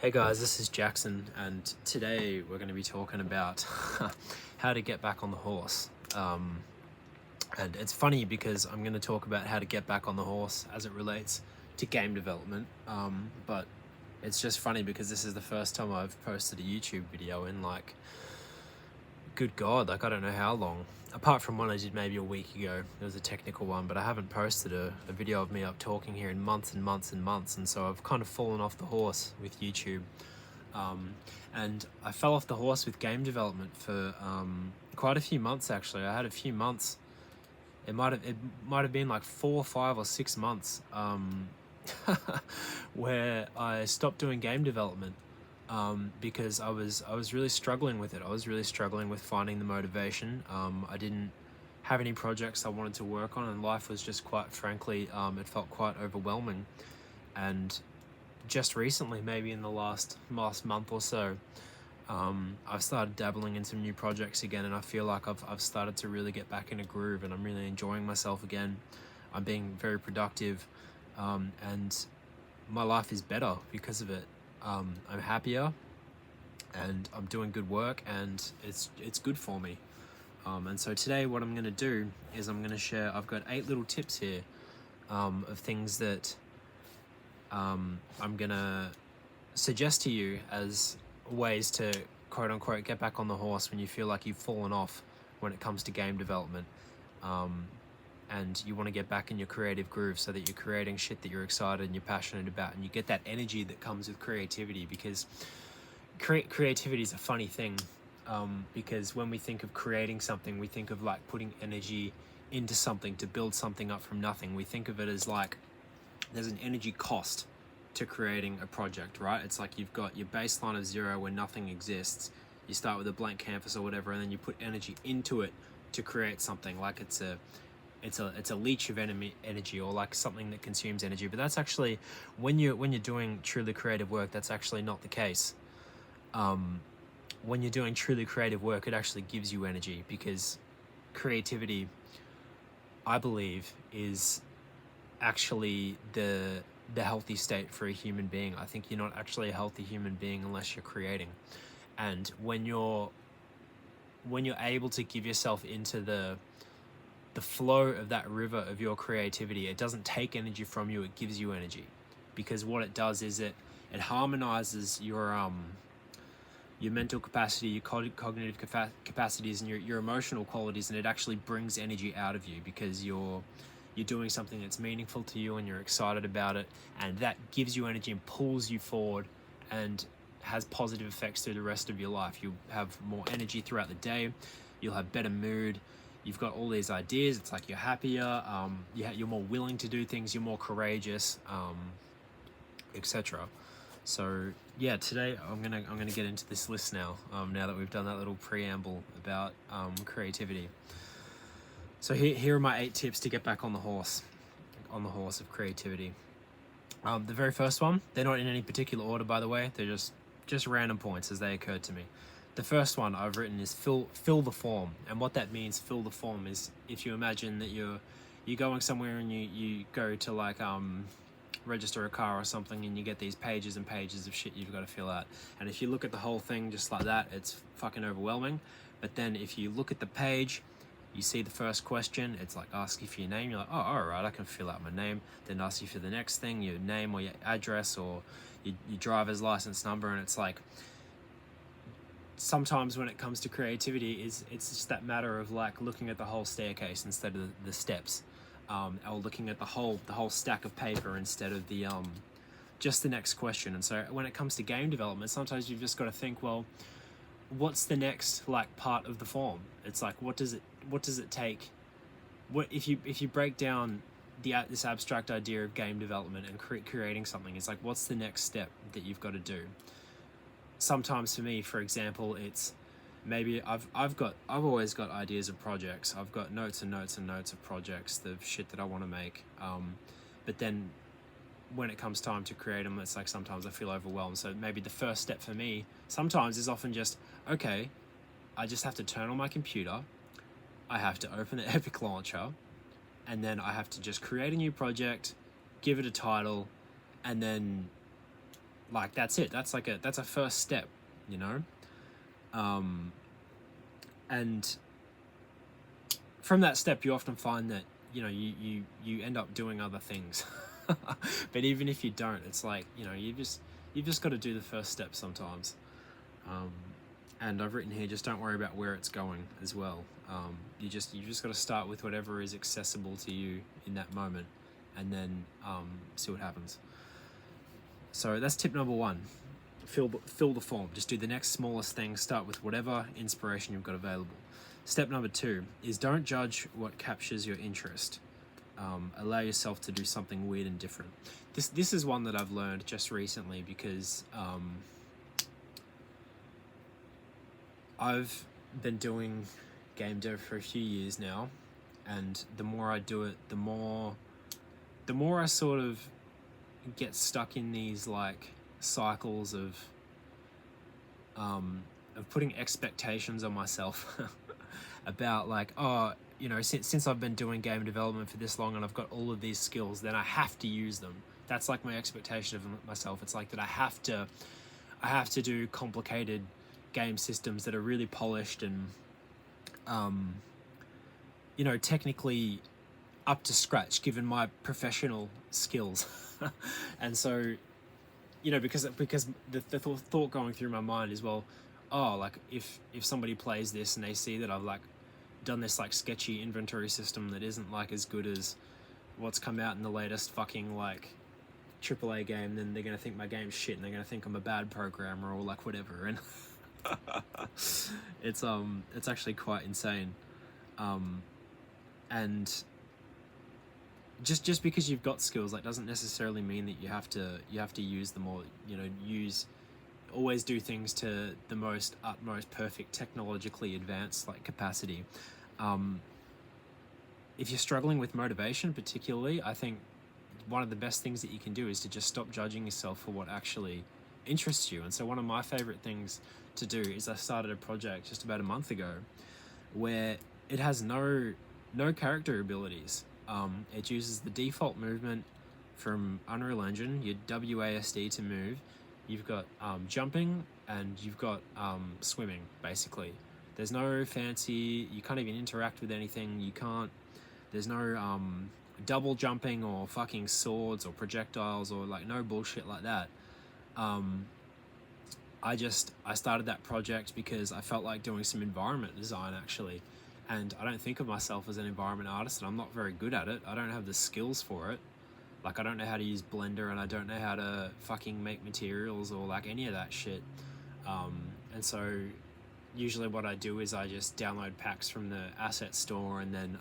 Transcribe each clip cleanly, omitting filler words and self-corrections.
Hey guys, this is Jackson, and today we're going to be talking about how to get back on the horse. And it's funny because I'm going to talk about how to get back on the horse as it relates to game development. But it's just funny because this is the first time I've posted a YouTube video in good God, I don't know how long. Apart from one I did maybe a week ago. It was a technical one, but I haven't posted a video of me up talking here in months and months and months, and so I've kind of fallen off the horse with YouTube. And I fell off the horse with game development for quite a few months actually. I had a few months. It might have been like 4, 5, or 6 months where I stopped doing game development. Because I was really struggling with it. I was really struggling with finding the motivation. I didn't have any projects I wanted to work on, and life was just quite frankly, it felt quite overwhelming. And just recently, maybe in the last month or so, I've started dabbling in some new projects again, and I feel like I've started to really get back in a groove, and I'm really enjoying myself again. I'm being very productive, and my life is better because of it. I'm happier, and I'm doing good work, and it's good for me. And so today what I'm going to do is I'm going to share, I've got 8 little tips here of things that I'm going to suggest to you as ways to quote unquote get back on the horse when you feel like you've fallen off when it comes to game development. And you want to get back in your creative groove so that you're creating shit that you're excited and you're passionate about, and you get that energy that comes with creativity. Because creativity is a funny thing, because when we think of creating something, we think of like putting energy into something to build something up from nothing. We think of it as like there's an energy cost to creating a project, right? It's like you've got your baseline of 0 where nothing exists. You start with a blank canvas or whatever, and then you put energy into it to create something. Like it's a leech of energy, or like something that consumes energy. But that's actually, when you're doing truly creative work, that's actually not the case. When you're doing truly creative work, it actually gives you energy, because creativity, I believe, is actually the healthy state for a human being. I think you're not actually a healthy human being unless you're creating. And when you're able to give yourself into the flow of that river of your creativity, it doesn't take energy from you, it gives you energy. Because what it does is it harmonizes your mental capacity, your cognitive capacities, and your emotional qualities, and it actually brings energy out of you, because you're doing something that's meaningful to you and you're excited about it, and that gives you energy and pulls you forward and has positive effects through the rest of your life. You have more energy throughout the day, you'll have better mood, you've got all these ideas, it's like you're happier, you're more willing to do things, you're more courageous, etc. So yeah, today I'm gonna get into this list now, now that we've done that little preamble about creativity. So here are my 8 tips to get back on the horse of creativity. The very first one, they're not in any particular order, by the way, they're just random points as they occurred to me. The first one I've written is fill the form. And what that means, fill the form, is if you imagine that you're going somewhere and you go to like register a car or something, and you get these pages and pages of shit you've got to fill out. And if you look at the whole thing just like that, it's fucking overwhelming. But then if you look at the page, you see the first question, it's like ask you for your name. You're like, oh, all right, I can fill out my name. Then ask you for the next thing, your name or your address or your driver's license number. And it's like, sometimes when it comes to creativity, it's just that matter of like looking at the whole staircase instead of the steps, or looking at the whole stack of paper instead of the just the next question. And so when it comes to game development, sometimes you've just got to think, well, what's the next like part of the form? It's like, what does it take? What if you break down this abstract idea of game development and creating something? It's like, what's the next step that you've got to do? Sometimes for me, for example, it's maybe I've always got ideas of projects. I've got notes and notes and notes of projects, the shit that I want to make. But then when it comes time to create them, it's like sometimes I feel overwhelmed. So maybe the first step for me sometimes is often just, okay, I just have to turn on my computer, I have to open the Epic Launcher, and then I have to just create a new project, give it a title, and then like that's it. That's a first step, you know. And from that step, you often find that you end up doing other things. But even if you don't, it's like you've just got to do the first step sometimes. And I've written here, just don't worry about where it's going as well. You just got to start with whatever is accessible to you in that moment, and then see what happens. So that's tip number one. Fill the form. Just do the next smallest thing. Start with whatever inspiration you've got available. Step number two is don't judge what captures your interest. Allow yourself to do something weird and different. This is one that I've learned just recently because I've been doing game dev for a few years now, and the more I do it, the more I sort of get stuck in these like cycles of putting expectations on myself about like, oh, since I've been doing game development for this long and I've got all of these skills, then I have to use them. That's like my expectation of myself. It's like that I have to do complicated game systems that are really polished and technically up to scratch given my professional skills. And so because the thought going through my mind is, well, oh, like if somebody plays this and they see that I've like done this like sketchy inventory system that isn't like as good as what's come out in the latest fucking like AAA game, then they're gonna think my game's shit and they're gonna think I'm a bad programmer or like whatever. And it's actually quite insane. And just because you've got skills, like, doesn't necessarily mean that you have to use them, or always do things to the utmost perfect technologically advanced like capacity. If you're struggling with motivation particularly, I think one of the best things that you can do is to just stop judging yourself for what actually interests you. And so one of my favorite things to do is I started a project just about a month ago where it has no character abilities. It uses the default movement from Unreal Engine, your WASD to move. You've got jumping and you've got swimming, basically. There's no fancy, you can't even interact with anything, there's no double jumping or fucking swords or projectiles or like no bullshit like that. I started that project because I felt like doing some environment design actually. And I don't think of myself as an environment artist, and I'm not very good at it. I don't have the skills for it. Like, I don't know how to use Blender, and I don't know how to fucking make materials or like any of that shit. And so usually what I do is I just download packs from the asset store and then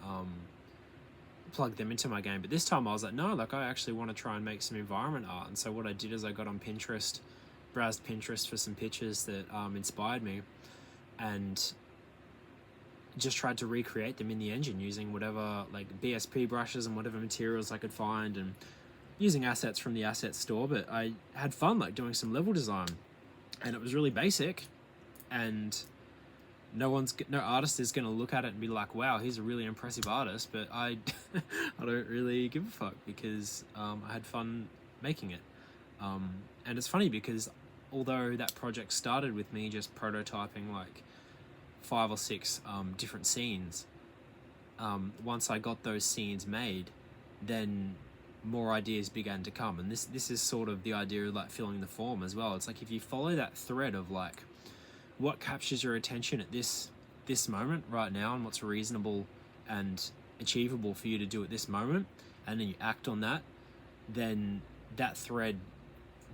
plug them into my game. But this time I was like, no, like, I actually want to try and make some environment art. And so what I did is I got on Pinterest, browsed Pinterest for some pictures that inspired me, and just tried to recreate them in the engine using whatever like BSP brushes and whatever materials I could find, and using assets from the asset store. But I had fun like doing some level design, and it was really basic, and no artist is going to look at it and be like, wow, he's a really impressive artist. But I don't really give a fuck because I had fun making it. And it's funny because although that project started with me just prototyping like 5 or 6 different scenes, once I got those scenes made, then more ideas began to come. And this is sort of the idea of like filling the form as well. It's like if you follow that thread of like what captures your attention at this moment right now, and what's reasonable and achievable for you to do at this moment, and then you act on that, then that thread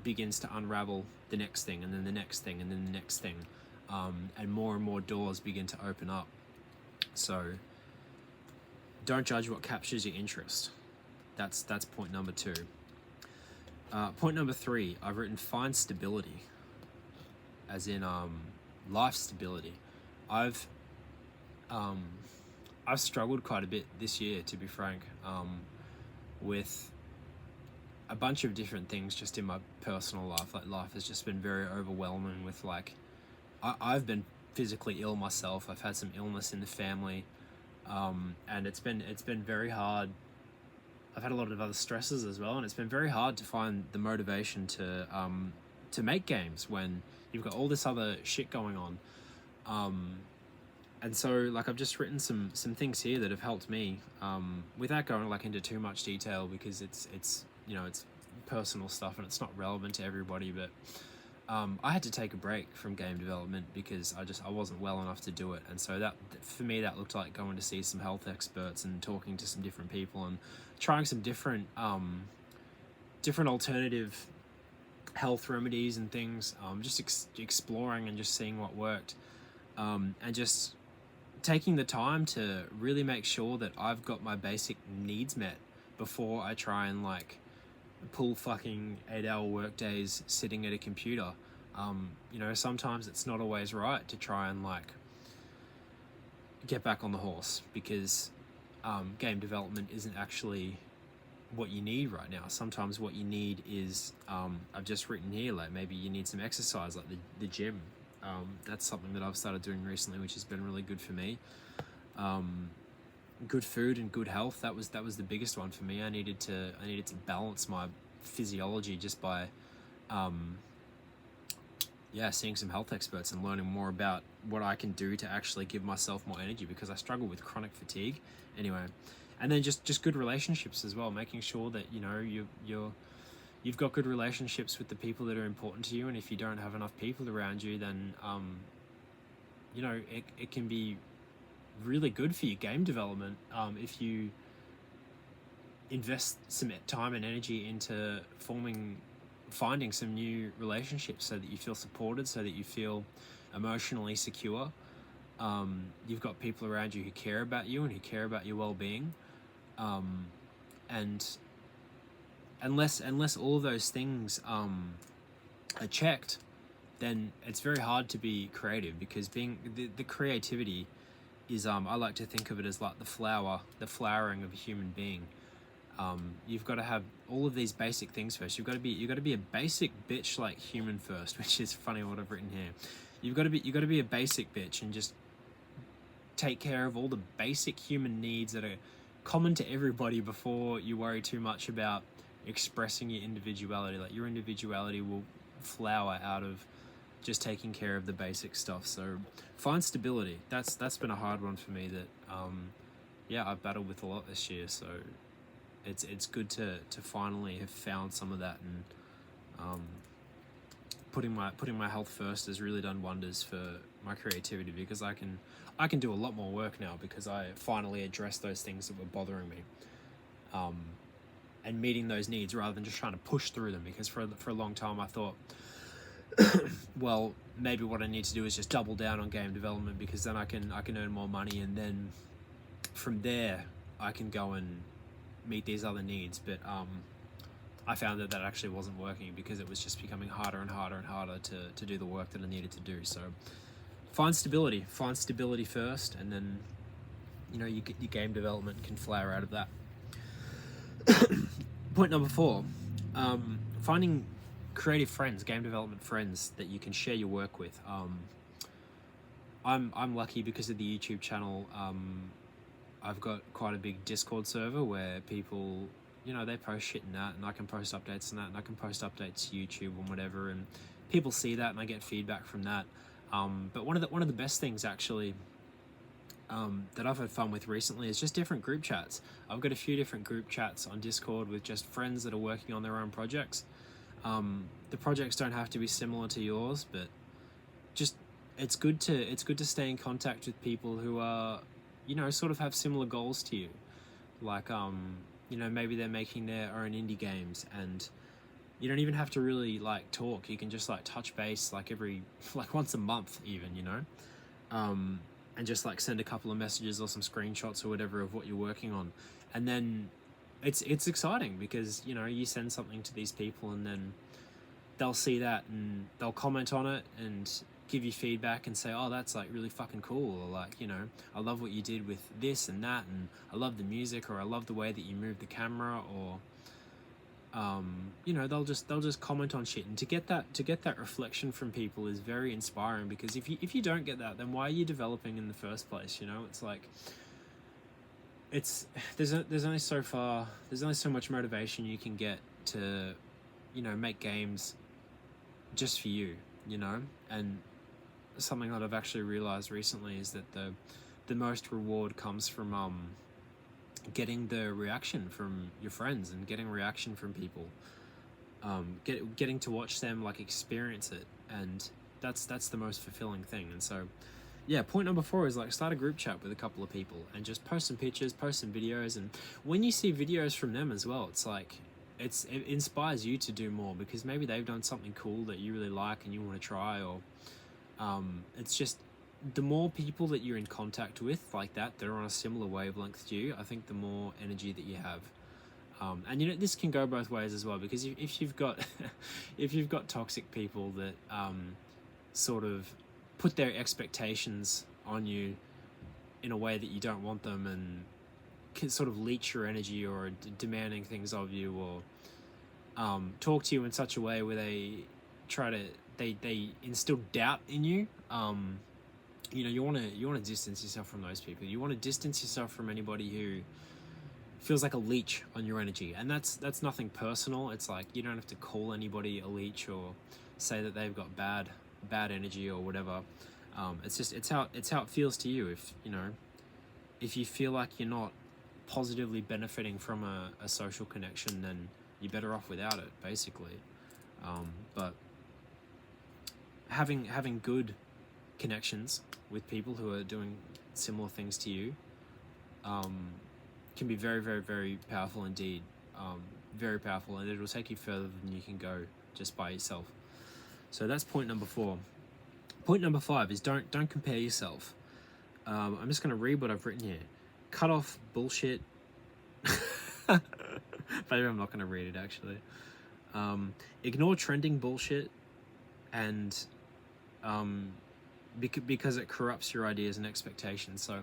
begins to unravel the next thing, and then the next thing, and then the next thing. And more doors begin to open up. So don't judge what captures your interest. That's point number 2. Point number 3, I've written find stability, as in life stability. I've struggled quite a bit this year, to be frank, with a bunch of different things just in my personal life. Like, life has just been very overwhelming with like, I've been physically ill myself. I've had some illness in the family, and it's been very hard. I've had a lot of other stresses as well, and it's been very hard to find the motivation to make games when you've got all this other shit going on. And so like I've just written some things here that have helped me, without going like into too much detail, because it's you know, it's personal stuff and it's not relevant to everybody. But I had to take a break from game development because I wasn't well enough to do it. And so that, for me, that looked like going to see some health experts and talking to some different people and trying some different alternative health remedies and things, just exploring and just seeing what worked, and just taking the time to really make sure that I've got my basic needs met before I try and like pull fucking 8-hour work days sitting at a computer. You know, sometimes it's not always right to try and like get back on the horse, because game development isn't actually what you need right now. Sometimes what you need is, I've just written here, like maybe you need some exercise, like the gym. That's something that I've started doing recently, which has been really good for me. Good food and good health, that was the biggest one for me. I needed to balance my physiology just by seeing some health experts and learning more about what I can do to actually give myself more energy, because I struggle with chronic fatigue anyway. And then just good relationships as well, making sure that, you know, you've got good relationships with the people that are important to you. And if you don't have enough people around you, then you know, it can be really good for your game development if you invest some time and energy into finding some new relationships, so that you feel supported, so that you feel emotionally secure. You've got people around you who care about you and who care about your well-being. And unless all of those things are checked, then it's very hard to be creative, because being the creativity is, I like to think of it as like the flowering of a human being. You've got to have all of these basic things first. You've got to be a basic bitch like human first, which is funny what I've written here. You've got to be a basic bitch and just take care of all the basic human needs that are common to everybody before you worry too much about expressing your individuality. Like, your individuality will flower out of just taking care of the basic stuff. So find stability. That's been a hard one for me that I've battled with a lot this year. So it's good to finally have found some of that, and putting my health first has really done wonders for my creativity, because I can do a lot more work now, because I finally addressed those things that were bothering me, and meeting those needs rather than just trying to push through them. Because for a long time I thought, well, maybe what I need to do is just double down on game development, because then I can earn more money, and then from there I can go and meet these other needs. But I found that actually wasn't working, because it was just becoming harder and harder and harder to do the work that I needed to do. So find stability first, and then, you know, your game development can flower out of that. Point number 4, finding creative friends, game development friends that you can share your work with. I'm lucky because of the YouTube channel. I've got quite a big Discord server where people, you know, they post shit in that, and I can post updates in that, and I can post updates to YouTube and whatever, and people see that, and I get feedback from that. But one of the best things actually that I've had fun with recently is just different group chats. I've got a few different group chats on Discord with just friends that are working on their own projects. The projects don't have to be similar to yours, but just it's good to stay in contact with people who are, you know, sort of have similar goals to you. Like, you know, maybe they're making their own indie games, and you don't even have to really like talk. You can just like touch base like once a month even, you know, and just like send a couple of messages or some screenshots or whatever of what you're working on. And then it's exciting, because, you know, you send something to these people, and then they'll see that and they'll comment on it and give you feedback and say, oh, that's like really fucking cool, or like, you know, I love what you did with this and that, and I love the music, or I love the way that you moved the camera, or you know, they'll just comment on shit. And to get that reflection from people is very inspiring, because if you don't get that, then why are you developing in the first place? You know, it's like, there's only so much motivation you can get to, you know, make games just for you, you know. And something that I've actually realized recently is that the most reward comes from getting the reaction from your friends and getting reaction from people, getting to watch them like experience it, and that's the most fulfilling thing. And so yeah, point number 4 is like start a group chat with a couple of people and just post some pictures, post some videos, and when you see videos from them as well, it's like it inspires you to do more because maybe they've done something cool that you really like and you want to try, or it's just the more people that you're in contact with like that are on a similar wavelength to you, I think the more energy that you have. And you know, this can go both ways as well, because if you've got if you've got toxic people that sort of put their expectations on you in a way that you don't want them, and can sort of leech your energy, or demanding things of you, or talk to you in such a way where they try to they instill doubt in you. You know, you want to distance yourself from those people. You want to distance yourself from anybody who feels like a leech on your energy, and that's nothing personal. It's like you don't have to call anybody a leech or say that they've got bad energy or whatever. It's just it's how it feels to you. If you know, if you feel like you're not positively benefiting from a social connection, then you're better off without it, basically. But having good connections with people who are doing similar things to you can be very, very, very powerful indeed. Very powerful, and it'll take you further than you can go just by yourself. So that's point number 4. Point number 5 is don't compare yourself. I'm just going to read what I've written here. Cut off bullshit. Maybe I'm not going to read it actually. Ignore trending bullshit, and because it corrupts your ideas and expectations. So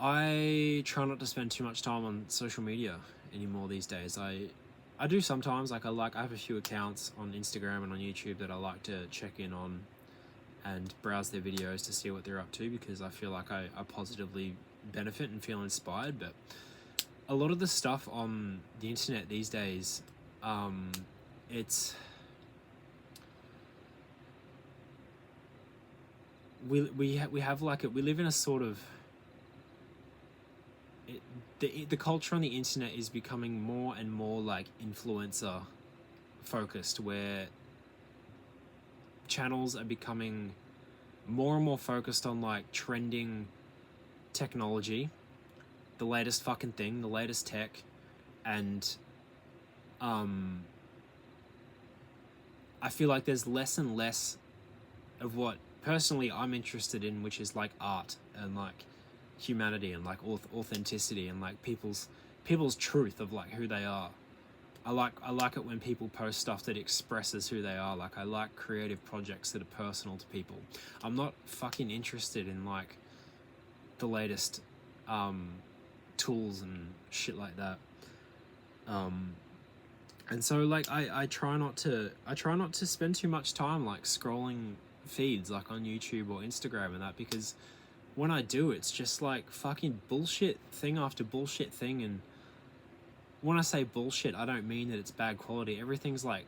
I try not to spend too much time on social media anymore these days. I do sometimes. Like I have a few accounts on Instagram and on YouTube that I like to check in on and browse their videos to see what they're up to, because I feel like I positively benefit and feel inspired. But a lot of the stuff on the internet these days, it's we have like we live in a sort of the culture on the internet is becoming more and more like influencer focused, where channels are becoming more and more focused on like trending technology, the latest fucking thing, the latest tech, and I feel like there's less and less of what personally I'm interested in, which is like art and like humanity and like authenticity and like people's truth of like who they are. I like it when people post stuff that expresses who they are. Like I like creative projects that are personal to people. I'm not fucking interested in like the latest tools and shit like that. And so like I try not to spend too much time like scrolling feeds like on YouTube or Instagram and that, because when I do, it's just like fucking bullshit thing after bullshit thing. And when I say bullshit, I don't mean that it's bad quality. Everything's like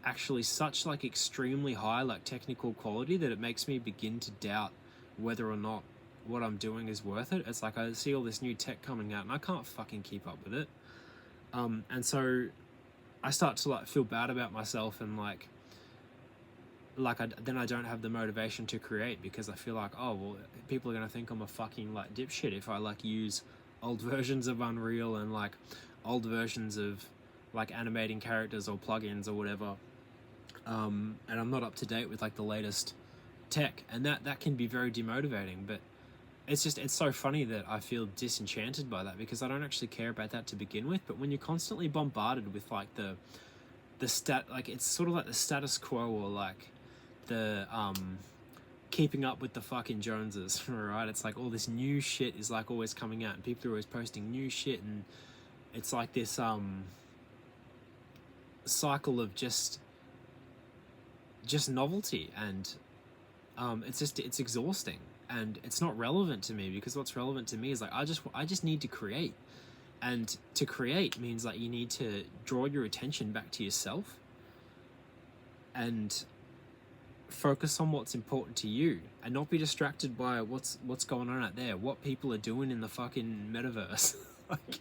actually such like extremely high like technical quality that it makes me begin to doubt whether or not what I'm doing is worth it. It's like I see all this new tech coming out and I can't fucking keep up with it. And so I start to like feel bad about myself, and then I don't have the motivation to create, because I feel like, oh well, people are gonna think I'm a fucking like dipshit if I like use old versions of Unreal and like old versions of like animating characters or plugins or whatever, and I'm not up to date with like the latest tech, and that can be very demotivating. But it's so funny that I feel disenchanted by that, because I don't actually care about that to begin with. But when you're constantly bombarded with like the like it's sort of like the status quo, or like the keeping up with the fucking Joneses, right? It's like all this new shit is like always coming out and people are always posting new shit, and it's like this cycle of just novelty, and it's exhausting, and it's not relevant to me, because what's relevant to me is like I just need to create. And to create means like you need to draw your attention back to yourself, and focus on what's important to you, and not be distracted by what's going on out there, what people are doing in the fucking metaverse. Like,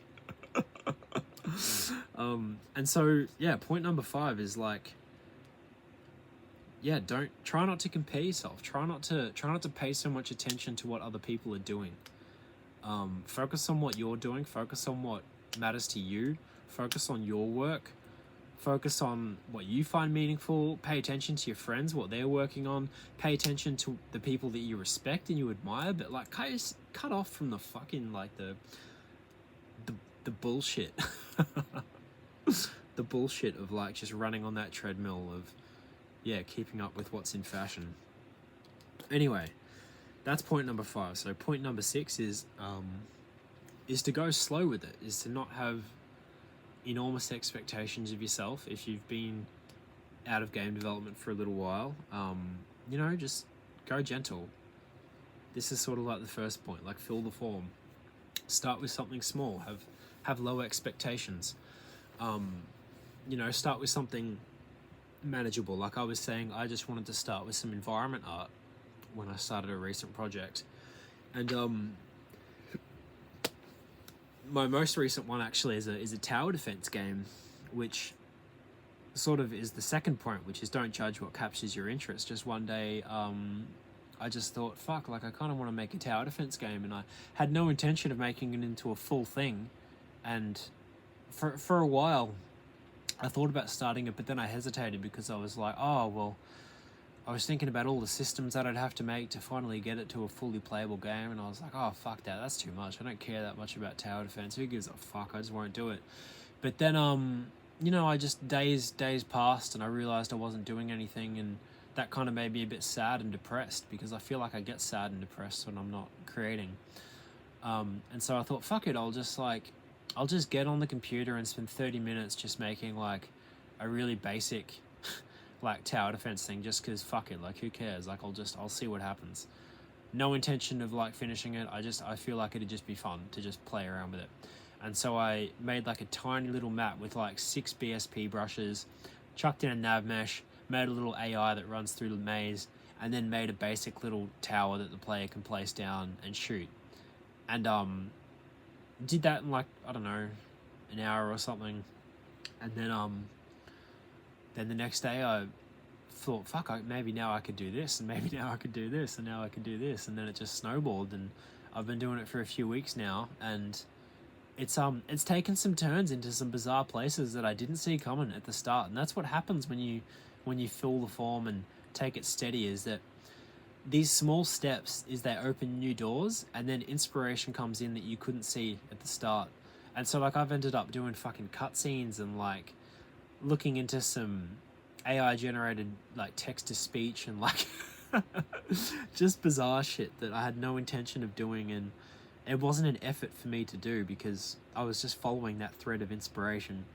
and so yeah, point number 5 is like, yeah, don't try not to compare yourself. Try not to pay so much attention to what other people are doing. Focus on what you're doing. Focus on what matters to you. Focus on your work. Focus on what you find meaningful. Pay attention to your friends, what they're working on. Pay attention to the people that you respect and you admire. But like, cut off from the fucking like the bullshit. The bullshit of like just running on that treadmill of, yeah, keeping up with what's in fashion. Anyway, that's point number 5. So point number 6 is to go slow with it, is to not have enormous expectations of yourself. If you've been out of game development for a little while, you know, just go gentle. This is sort of like the first point, like fill the form. Start with something small, have low expectations. You know, start with something manageable. Like I was saying, I just wanted to start with some environment art when I started a recent project. And my most recent one actually is a tower defense game, which sort of is the second point, which is don't judge what captures your interest. Just one day, I just thought, fuck, like I kind of want to make a tower defense game, and I had no intention of making it into a full thing. And for a while, I thought about starting it, but then I hesitated because I was like, oh, well, I was thinking about all the systems that I'd have to make to finally get it to a fully playable game, and I was like, oh, fuck that, that's too much. I don't care that much about tower defense. Who gives a fuck? I just won't do it. But then, you know, I just, days passed, and I realized I wasn't doing anything, and that kind of made me a bit sad and depressed, because I feel like I get sad and depressed when I'm not creating. And so I thought, fuck it, I'll just get on the computer and spend 30 minutes just making like a really basic like tower defense thing, just because fuck it, like who cares, like I'll see what happens. No intention of like finishing it. I feel like it'd just be fun to just play around with it. And so I made like a tiny little map with like 6 BSP brushes, chucked in a nav mesh, made a little AI that runs through the maze, and then made a basic little tower that the player can place down and shoot. And did that in like, I don't know, an hour or something. And then the next day I thought, fuck, maybe now I could do this, and maybe now I could do this, and now I could do this. And then it just snowballed, and I've been doing it for a few weeks now, and it's taken some turns into some bizarre places that I didn't see coming at the start. And that's what happens when you fill the form and take it steady, is that these small steps is they open new doors, and then inspiration comes in that you couldn't see at the start. And so like I've ended up doing fucking cutscenes and like looking into some AI generated like text to speech and like just bizarre shit that I had no intention of doing, and it wasn't an effort for me to do because I was just following that thread of inspiration.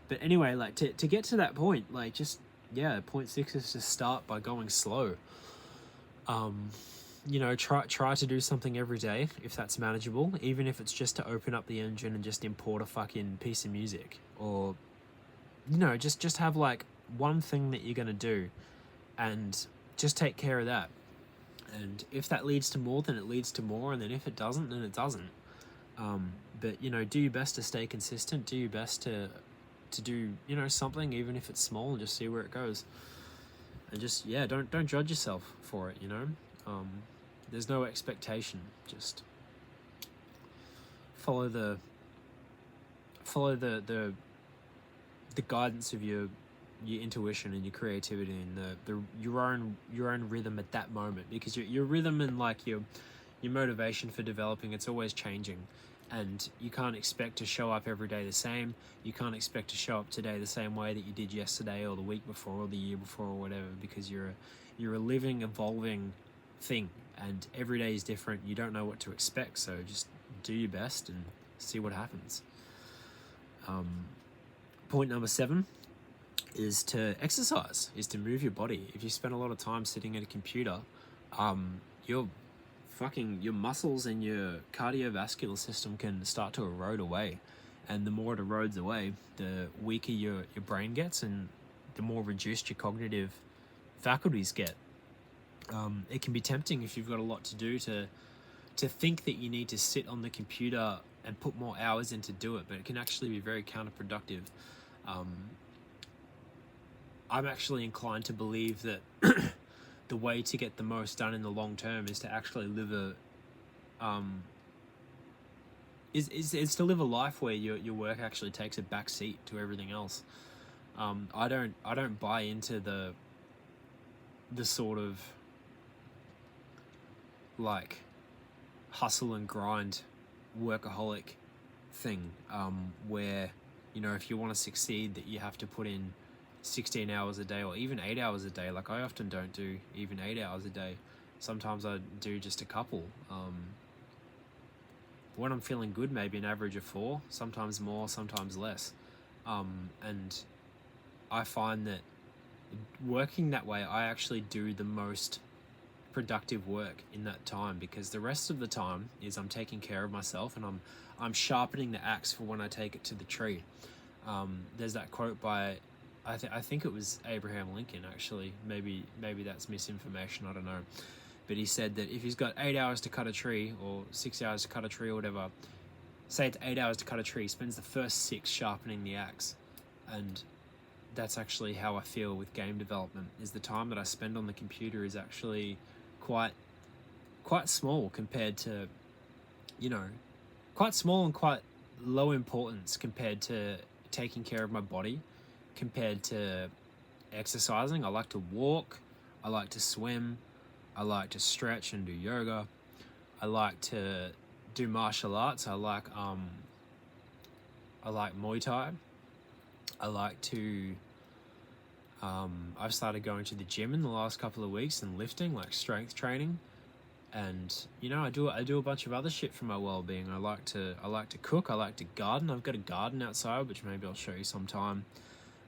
But anyway, like to get to that point, like just, yeah, point 6 is to start by going slow. You know, try to do something every day if that's manageable, even if it's just to open up the engine and just import a fucking piece of music, or, you know, just have like one thing that you're going to do and just take care of that. And if that leads to more, then it leads to more, and then if it doesn't, then it doesn't. But, you know, do your best to stay consistent, do your best to do, you know, something, even if it's small, and just see where it goes. And just, yeah, don't judge yourself for it, you know. There's no expectation. Just follow the guidance of your intuition and your creativity and your own rhythm at that moment, because your rhythm and like your motivation for developing, it's always changing, and you can't expect to show up every day the same. You can't expect to show up today the same way that you did yesterday or the week before or the year before or whatever, because you're a living, evolving thing, and every day is different. You don't know what to expect, so just do your best and see what happens. Point number 7 is to exercise, is to move your body. If you spend a lot of time sitting at a computer, your muscles and your cardiovascular system can start to erode away, and the more it erodes away, the weaker your brain gets, and the more reduced your cognitive faculties get. It can be tempting if you've got a lot to do to think that you need to sit on the computer and put more hours in to do it, but it can actually be very counterproductive. I'm actually inclined to believe that the way to get the most done in the long term is to actually live is to live a life where your work actually takes a back seat to everything else. I don't buy into the sort of like hustle and grind workaholic thing, where, you know, if you want to succeed, that you have to put in 16 hours a day or even 8 hours a day. Like, I often don't do even 8 hours a day. Sometimes I do just a couple. When I'm feeling good, maybe an average of 4, sometimes more, sometimes less. And I find that working that way, I actually do the most productive work in that time, because the rest of the time is I'm taking care of myself, and I'm sharpening the axe for when I take it to the tree. There's that quote by I think it was Abraham Lincoln, actually. Maybe that's misinformation, I don't know. But he said that if he's got 8 hours to cut a tree, or 6 hours to cut a tree, or whatever, say it's 8 hours to cut a tree, he spends the first 6 sharpening the axe. And that's actually how I feel with game development, is the time that I spend on the computer is actually quite small compared to, you know, quite small and quite low importance compared to taking care of my body, compared to exercising. I like to walk, I like to swim, I like to stretch and do yoga, I like to do martial arts. I like Muay Thai. I like to I've started going to the gym in the last couple of weeks and lifting, like strength training. And, you know, I do a bunch of other shit for my well-being. I like to cook, I like to garden. I've got a garden outside, which maybe I'll show you sometime,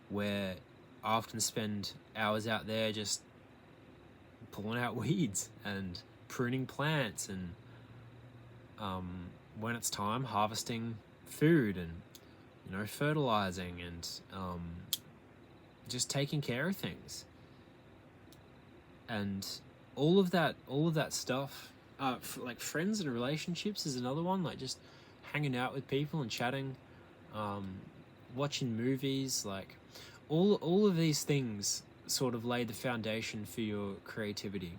where I often spend hours out there just pulling out weeds and pruning plants, and when it's time, harvesting food, and, you know, fertilizing, and just taking care of things. And all of that stuff, like friends and relationships is another one, like just hanging out with people and chatting, watching movies, like all of these things sort of lay the foundation for your creativity.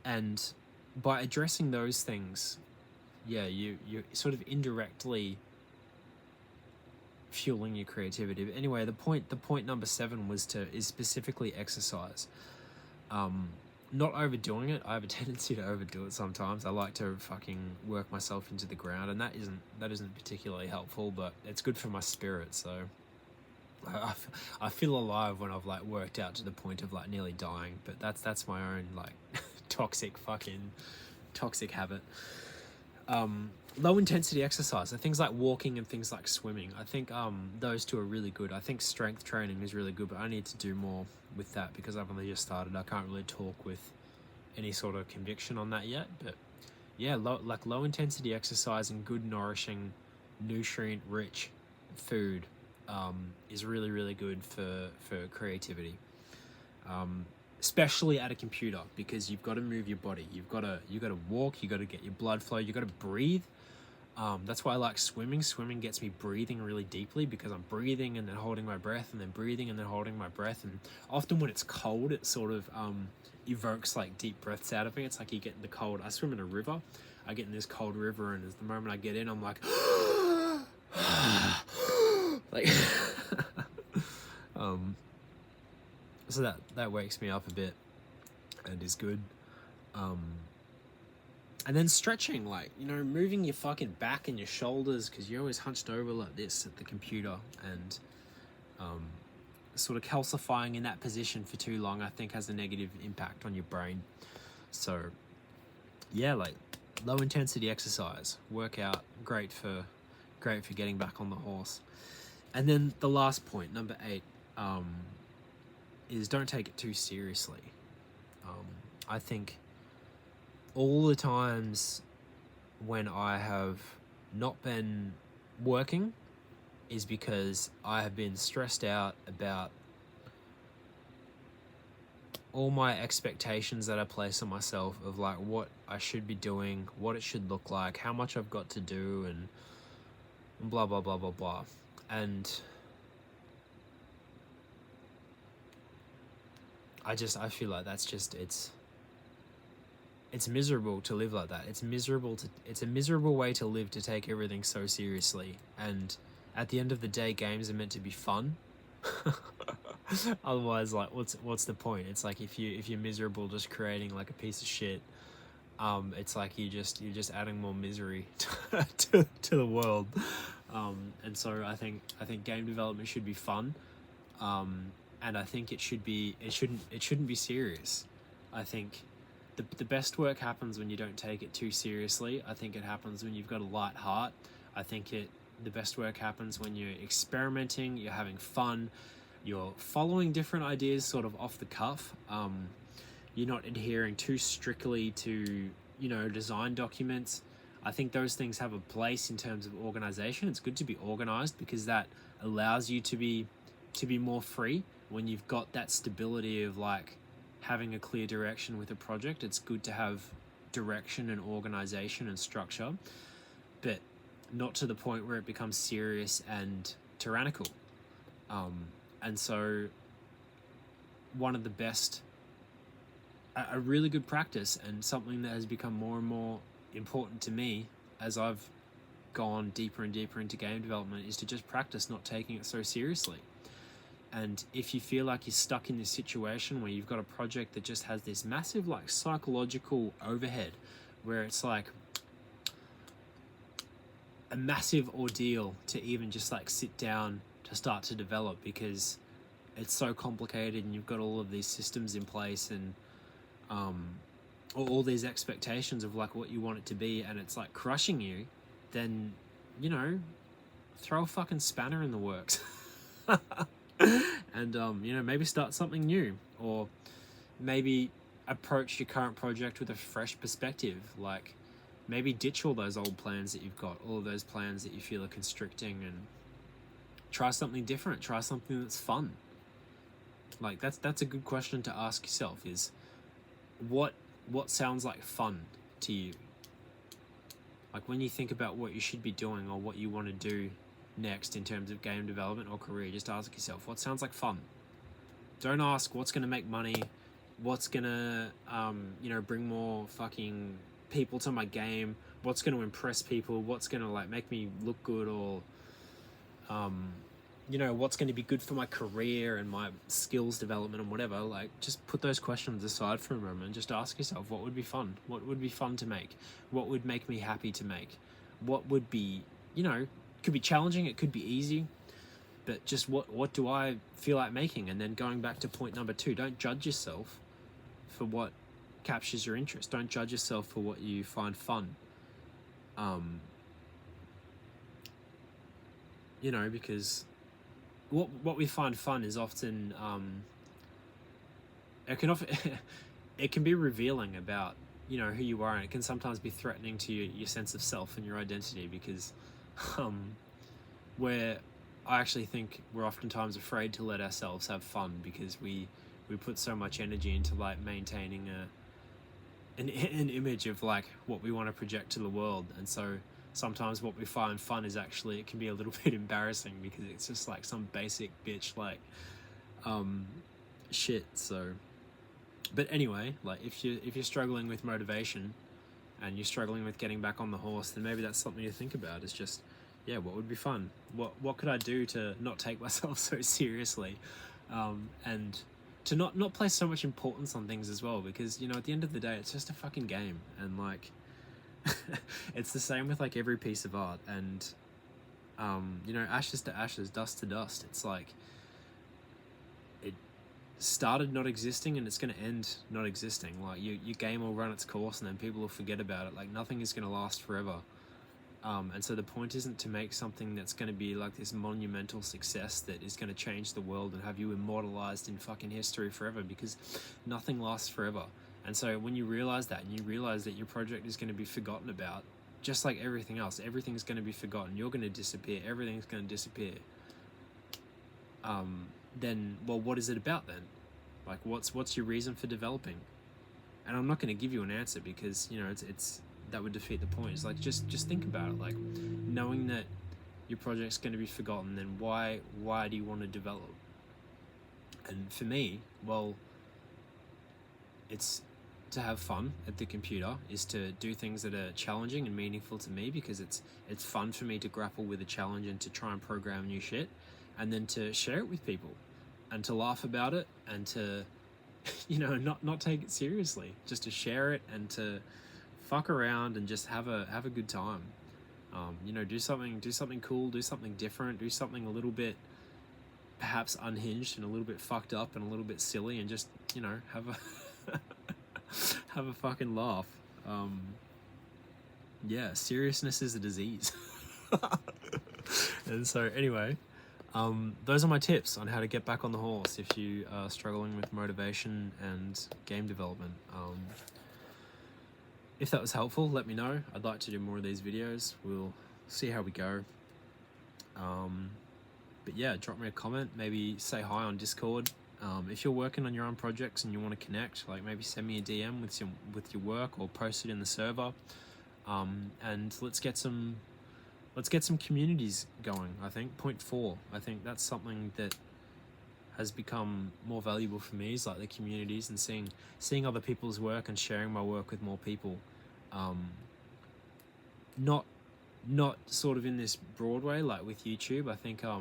And by addressing those things, you're sort of indirectly fueling your creativity. But anyway, the point number 7 is specifically exercise. Not overdoing it. I have a tendency to overdo it sometimes. I like to fucking work myself into the ground, and that isn't particularly helpful, but it's good for my spirit. So I feel alive when I've like worked out to the point of like nearly dying. But that's my own like toxic habit. Low intensity exercise, so things like walking and things like swimming. I think those two are really good. I think strength training is really good, but I need to do more with that because I've only just started. I can't really talk with any sort of conviction on that yet. But yeah, low intensity exercise and good, nourishing, nutrient rich food is really, really good for creativity. Especially at a computer, because you've got to move your body. You've got to walk. You got to get your blood flow. You got to breathe. That's why I like swimming. Swimming gets me breathing really deeply, because I'm breathing and then holding my breath, and then breathing and then holding my breath. And often when it's cold, it sort of evokes like deep breaths out of me. It's like you get in the cold. I swim in a river. I get in this cold river, and as the moment I get in, I'm like, like, so that wakes me up a bit and is good. And then stretching, like, you know, moving your fucking back and your shoulders, because you're always hunched over like this at the computer, and sort of calcifying in that position for too long, I think, has a negative impact on your brain. So yeah, like low intensity exercise, workout, great for getting back on the horse. And then the last point, number 8, is don't take it too seriously. I think all the times when I have not been working is because I have been stressed out about all my expectations that I place on myself of like what I should be doing, what it should look like, how much I've got to do, and blah blah blah blah blah. And I feel like that's just it's miserable to live like that. It's a miserable way to live, to take everything so seriously. And at the end of the day, games are meant to be fun. Otherwise, like, what's the point? It's like if you're miserable just creating like a piece of shit, it's like you're just adding more misery to the world. And so I think game development should be fun, and I think it shouldn't be serious. I think the best work happens when you don't take it too seriously. I think it happens when you've got a light heart. I think the best work happens when you're experimenting, you're having fun, you're following different ideas sort of off the cuff. You're not adhering too strictly to, design documents. I think those things have a place in terms of organization. It's good to be organized because that allows you to be more free when you've got that stability of like having a clear direction with a project. It's good to have direction and organization and structure, but not to the point where it becomes serious and tyrannical. And so one of the best, a really good practice, and something that has become more and more important to me as I've gone deeper and deeper into game development, is to just practice not taking it so seriously. And if you feel like you're stuck in this situation where you've got a project that just has this massive like psychological overhead, where it's like a massive ordeal to even just like sit down to start to develop, because it's so complicated and you've got all of these systems in place and all these expectations of like what you want it to be, and it's like crushing you, then throw a fucking spanner in the works. And maybe start something new, or maybe approach your current project with a fresh perspective. Like maybe ditch all those old plans that you've got, all of those plans that you feel are constricting, and try something different, try something that's fun. Like that's a good question to ask yourself, is what sounds like fun to you? Like when you think about what you should be doing or what you want to do next in terms of game development or career, just ask yourself, what sounds like fun? Don't ask what's going to make money, what's going to bring more fucking people to my game, what's going to impress people, what's going to like make me look good, or what's going to be good for my career and my skills development and whatever. Like just put those questions aside for a moment and just ask yourself, what would be fun? What would be fun to make? What would make me happy to make? What would be, could be challenging, it could be easy, but just what do I feel like making? And then going back to point number 2, don't judge yourself for what captures your interest. Don't judge yourself for what you find fun. Because what we find fun is often it can be revealing about who you are, and it can sometimes be threatening to your sense of self and your identity, because where I actually think we're oftentimes afraid to let ourselves have fun, because we put so much energy into like maintaining an image of like what we want to project to the world. And so sometimes what we find fun is actually, it can be a little bit embarrassing, because it's just like some basic bitch like shit. So but anyway, like if you're struggling with motivation and you're struggling with getting back on the horse, then maybe that's something to think about. Is just, what would be fun? What could I do to not take myself so seriously, and to not place so much importance on things as well, because at the end of the day, it's just a fucking game, and like it's the same with like every piece of art, and ashes to ashes, dust to dust. It's like it started not existing and it's going to end not existing. Like your game will run its course and then people will forget about it. Like nothing is going to last forever. And so the point isn't to make something that's going to be like this monumental success that is going to change the world and have you immortalized in fucking history forever, because nothing lasts forever. And so when you realize that, and you realize that your project is going to be forgotten about, just like everything else, everything's going to be forgotten. You're going to disappear. Everything's going to disappear. Then, well, what is it about then? Like, what's your reason for developing? And I'm not going to give you an answer because, you know, it's that would defeat the point. It's like, just think about it. Like, knowing that your project's going to be forgotten, then why do you want to develop? And for me, well, it's to have fun at the computer, is to do things that are challenging and meaningful to me, because it's fun for me to grapple with a challenge and to try and program new shit, and then to share it with people and to laugh about it and to, you know, not take it seriously, just to share it and to fuck around and just have a good time. You know, do something cool, do something different, do something a little bit perhaps unhinged and a little bit fucked up and a little bit silly, and just, you know, have a have a fucking laugh. Yeah, seriousness is a disease. And so anyway, those are my tips on how to get back on the horse if you are struggling with motivation and game development. If that was helpful, let me know. I'd like to do more of these videos. We'll see how we go. But yeah, drop me a comment, maybe say hi on Discord. If you're working on your own projects and you want to connect, like maybe send me a DM with your work, or post it in the server. And let's get some communities going. I think point 4. I think that's something that has become more valuable for me, is like the communities and seeing other people's work and sharing my work with more people. Not sort of in this broad way like with YouTube. I think I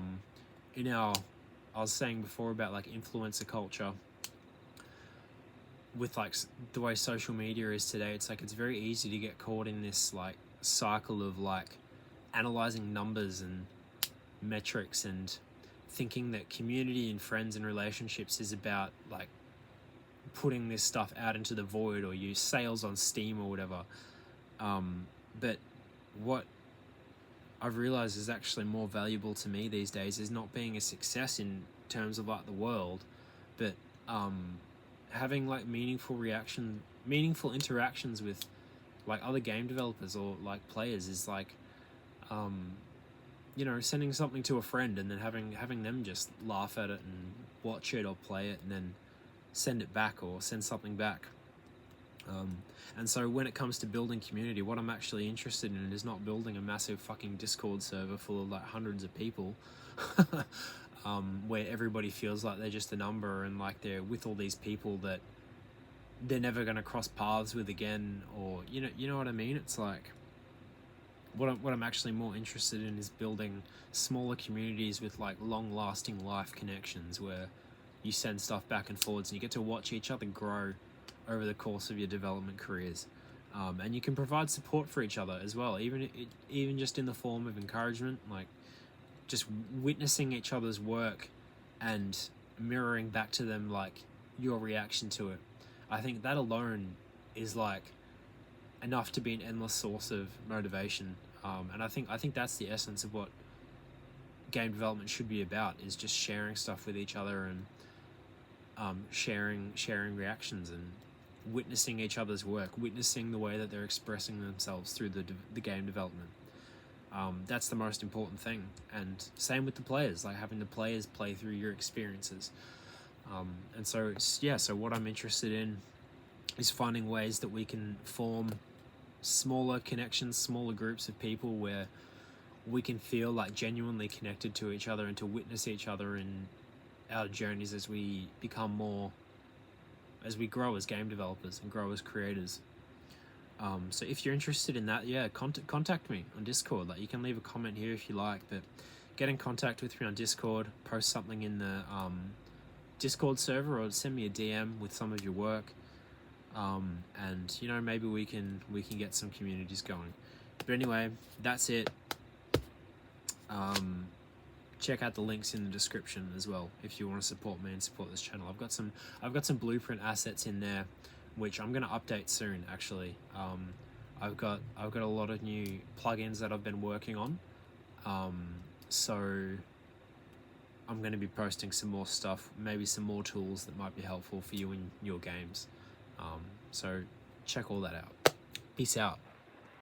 was saying before about like influencer culture, with like the way social media is today, it's like it's very easy to get caught in this like cycle of like analyzing numbers and metrics and thinking that community and friends and relationships is about like putting this stuff out into the void, or use sales on Steam or whatever. But what I've realized is actually more valuable to me these days is not being a success in terms of like the world, but having like meaningful interactions with like other game developers or like players, is like you know, sending something to a friend and then having them just laugh at it and watch it or play it and then send it back or send something back. And so when it comes to building community, what I'm actually interested in is not building a massive fucking Discord server full of like hundreds of people where everybody feels like they're just a number and like they're with all these people that they're never going to cross paths with again, or you know what I mean? It's like what I'm actually more interested in is building smaller communities with like long-lasting life connections, where you send stuff back and forwards and you get to watch each other grow over the course of your development careers, and you can provide support for each other as well, even just in the form of encouragement, like just witnessing each other's work and mirroring back to them like your reaction to it. I think that alone is like enough to be an endless source of motivation, and I think that's the essence of what game development should be about, is just sharing stuff with each other and sharing reactions and witnessing each other's work, witnessing the way that they're expressing themselves through the game development. That's the most important thing. And same with the players, like having the players play through your experiences. And so what I'm interested in is finding ways that we can form smaller connections, smaller groups of people where we can feel like genuinely connected to each other, and to witness each other in our journeys as we grow as game developers and grow as creators. So if you're interested in that, contact me on Discord. Like, you can leave a comment here if you like, but get in contact with me on Discord, post something in the Discord server, or send me a DM with some of your work, and you know, maybe we can get some communities going. But anyway, that's it. Check out the links in the description as well if you want to support me and support this channel. I've got some blueprint assets in there, which I'm going to update soon. Actually, I've got a lot of new plugins that I've been working on, so I'm going to be posting some more stuff, maybe some more tools that might be helpful for you in your games. So check all that out. Peace out.